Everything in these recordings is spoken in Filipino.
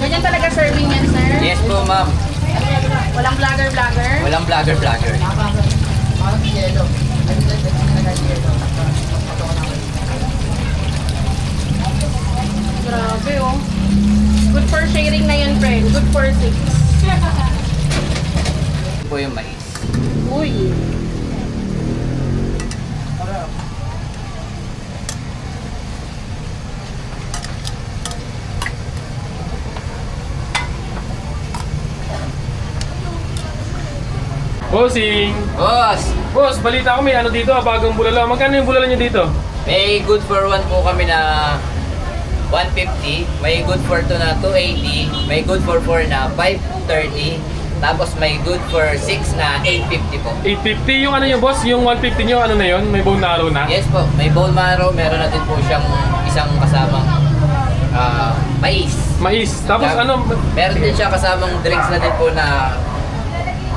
Ganyan talaga serving yan, sir? Yes po, ma'am. Walang vlogger-vlogger? Walang vlogger-vlogger. Grabe, oh. Good for sharing na yan, friend. Good for 6. Ito po yung mais. Uy. Bossing! Boss, Boss, balita ko may ano dito, bagong bulalo. Magkano yung bulalo nyo dito? may good for 1 po kami na 150. May good for 2 na 280. May good for 4 na 530. Tapos may good for 6 na 850 po. 850 yung ano yung boss, yung 150 nyo, ano na yun? May bone marrow na? Yes po, may bone marrow. Meron na din po siyang isang kasamang mais. Mais. Tapos Tsaka, ano? Meron din siya kasamang drinks na din po na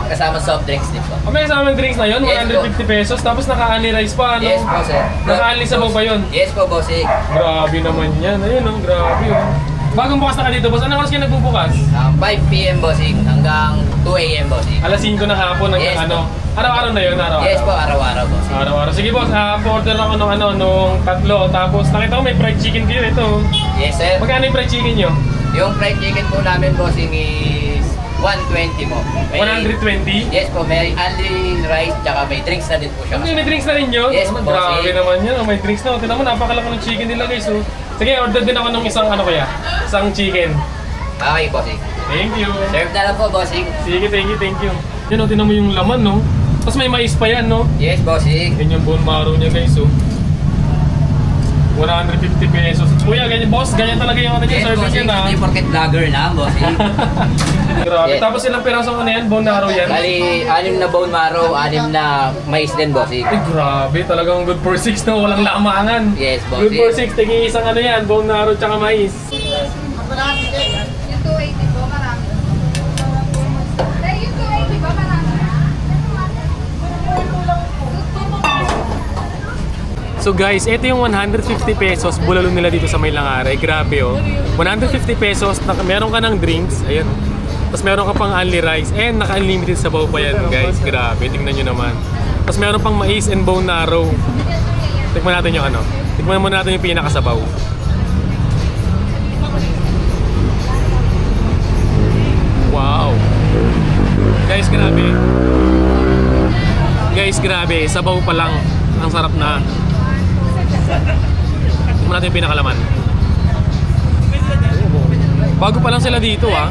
kasamang soft drinks din po. May kasamang drinks na yun, Yes, 150 pesos. Tapos naka-honey rice pa, ano? Yes po, sir. Naka-honey sabaw pa yun? Yes po, bossing. Grabe naman yan. Ayun oh, grabe oh. Bagong bukas na ka dito, boss. Anong oras kayo nagbubukas? 5 p.m. bossing hanggang 2 a.m. bossing. Alas 5 na hapon hanggang Yes, ano? Araw-araw na yun, araw-araw. Yes po, araw-araw bossing. Araw-araw. Sige boss, order ako nung tatlo. Tapos nakita ko may fried chicken dito. Ito. Yes, sir. Magkano yung fried chicken nyo? Yung fried chicken po namin bossing is 120 po. 120? Yes po, may only rice tsaka may drinks na din po siya. May drinks na rin yun? Yes, Oh, boss. grabe naman yun. Oh, may drinks na. Tignan mo, napakalaki ng chicken nila guys. Oh. Sige, order din ako ng isang ano kaya? Isang chicken. Okay, bossing. Thank you. Serve na lang po, bossing. Sige, thank you. Yan o, tignan mo yung laman, no? Tapos may mais pa yan, no? Yes, bossing. Yan yung bone marrow niya guys, oh. 150 pesos. Kuya, ganyan, boss, ganyan talaga yung ano niya, Yes, service bossing. yan, ha? Hindi porket vlogger na, bossing. Grabe. Yes. Tapos ilang piraso ano yan? Bone marrow yan? Bali, 6 na bone marrow, 6 na mais din, bossing. Ay, grabe. Talagang good for 6 na walang lamangan. Yes, boss. Good for 6. Tingin isang ano yan, bone marrow tsaka mais. Yung 280 po, marami. Yung 280 ba, marami? So guys, ito yung 150 pesos bulalo nila dito sa May Langaray. Grabe oh. 150 pesos, meron ka ng drinks. Ayan. Tapos meron ka pang only rice. And naka-unlimited sabaw pa yan guys. Grabe, tingnan nyo naman. Tapos meron pang mais and bone marrow. Tikman natin yung ano. Tikman muna natin yung pinakasabaw. Wow. Guys, grabe. Guys, grabe. Sabaw pa lang. Ang sarap na. Tikman natin yung pinakalaman. Bago pa lang sila dito ah.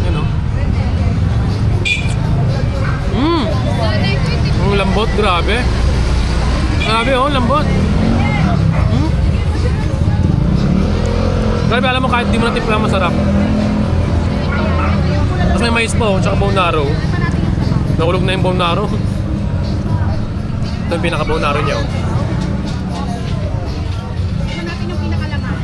Yun oh. Ang lambot, grabe. Grabe oh, lambot. Grabe, alam mo kahit di mo natimpla masarap. Tapos may mais po, tsaka bone marrow. Nakulog na yung bone marrow. Ito yung pinaka bone marrow niya oh. natin yung pinakalaman.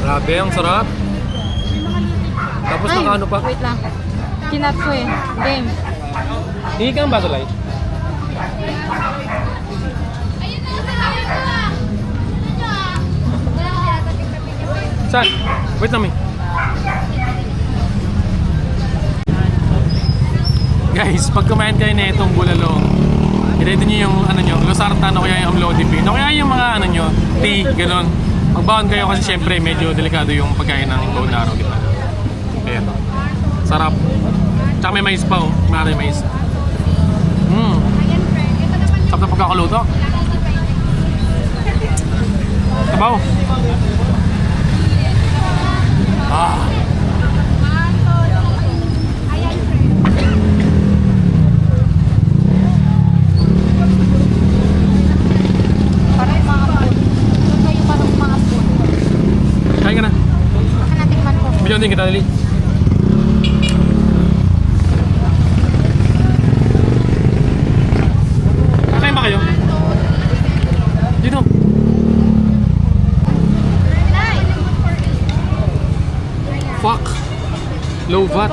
Grabe, ang sarap. Tapos naka ano pa? Wait lang. Kinat ko eh. Game. Hindi ka ang baso light. Saan? Wait lang, Guys, pag kumain kayo na itong bulalo, i-ready nyo yung ano nyo, losartan o kaya yung amlodipine o kaya yung mga ano nyo, tea, ganun. Magbaon kayo kasi syempre medyo delikado yung pagkain ng bone marrow, di ba? Pero, sarap. Tsaka may mais pa oh, may mais. Sarap na pagkakaluto. Sabaw. Ah. Parang mga food. Ito kayo parang mga food. Kain ka na. Baka natikman ko. Bigyan din kita, Lili. Kakain ba kayo? Dito. Fuck. Low fat.